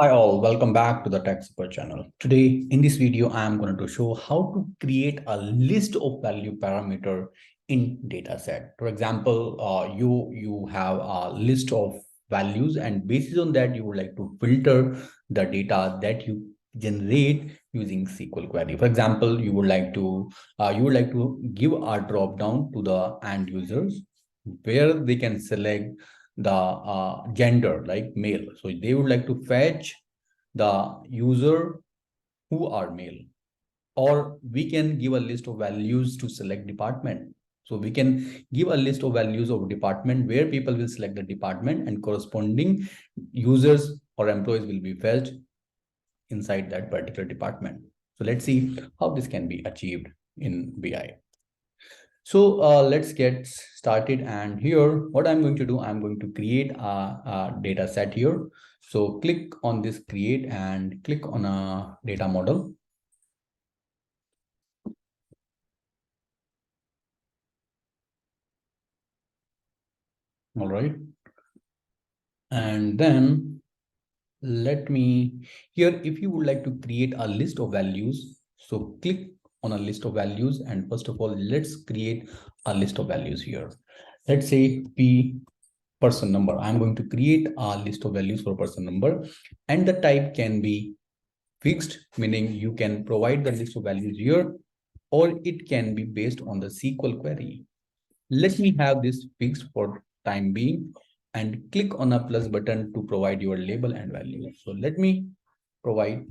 Hi all, welcome back to the TechSupper channel. Today in this video, I am going to show how to create a list of value parameter in dataset. For example, you have a list of values, and based on that, you would like to filter the data that you generate using SQL query. For example, you would like to give a drop down to the end users where they can select the gender like male. So they would like to fetch the user who are male, or we can give a list of values to select department. So we can give a list of values of department where people will select the department and corresponding users or employees will be fetched inside that particular department. So let's see how this can be achieved in BI. So let's get started. And here, what I'm going to do, I'm going to create a data set here. So click on this create and click on a data model. All right. And then let me here, if you would like to create a list of values, so click on a list of values. And first of all, let's create a list of values here. Let's say P person number. I'm going to create a list of values for person number, and the type can be fixed, meaning you can provide the list of values here, or it can be based on the SQL query. Let me have this fixed for time being, and click on a plus button to provide your label and value. So let me provide.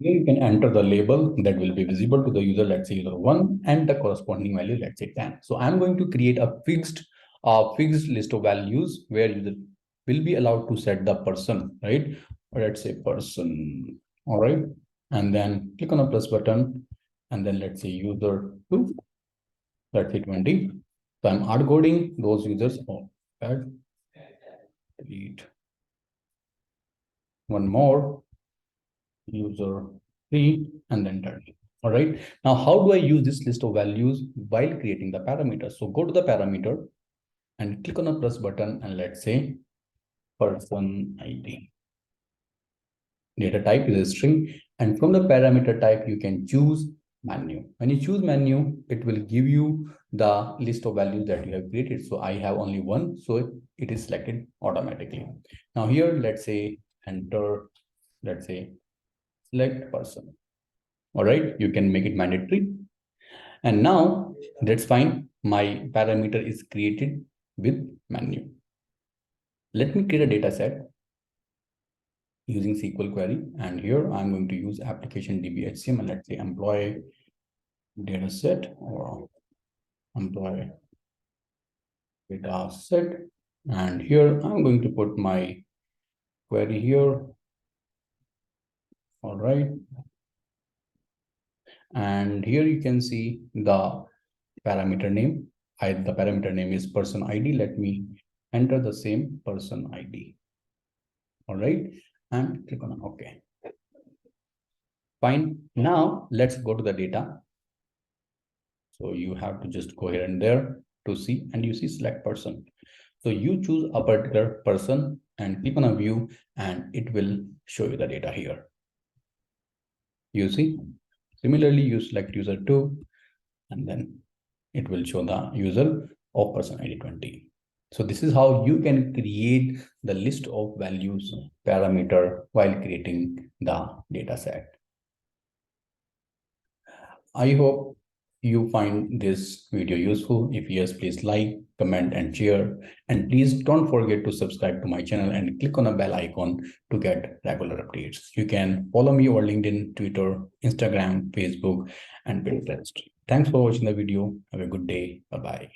Here you can enter the label that will be visible to the user, let's say user 1, and the corresponding value, let's say 10. So I'm going to create a fixed list of values where user will be allowed to set the person, right? Let's say person, all right? And then click on a plus button, and then let's say user 2, let's say 20. So I'm hard coding those users. Oh, add, delete. One more, user 3, and then 30. All right. Now, how do I use this list of values while creating the parameters? So go to the parameter and click on the plus button, and let's say person ID. Data type is a string, and from the parameter type, you can choose menu. When you choose menu, it will give you the list of values that you have created. So I have only one, so it is selected automatically. Now here, let's say enter, let's say select person. All right, you can make it mandatory. And now that's fine. My parameter is created with menu. Let me create a data set using SQL query. And here I'm going to use application DB and let's say employee data set or employee data set. And here I'm going to put my query here. All right. And here you can see the parameter name. The parameter name is person ID. Let me enter the same person ID. All right. And click on OK. Fine. Now let's go to the data. So you have to just go here and there to see, and you see select person. So you choose a particular person and click on a view, and it will show you the data here. You see, similarly, you select user 2, and then it will show the user of person ID 20. So this is how you can create the list of values parameter while creating the data set. I hope you find this video useful. If yes, please like, comment, and share. And please don't forget to subscribe to my channel and click on the bell icon to get regular updates. You can follow me over LinkedIn, Twitter, Instagram, Facebook, and Pinterest. Thanks for watching the video. Have a good day. Bye-bye.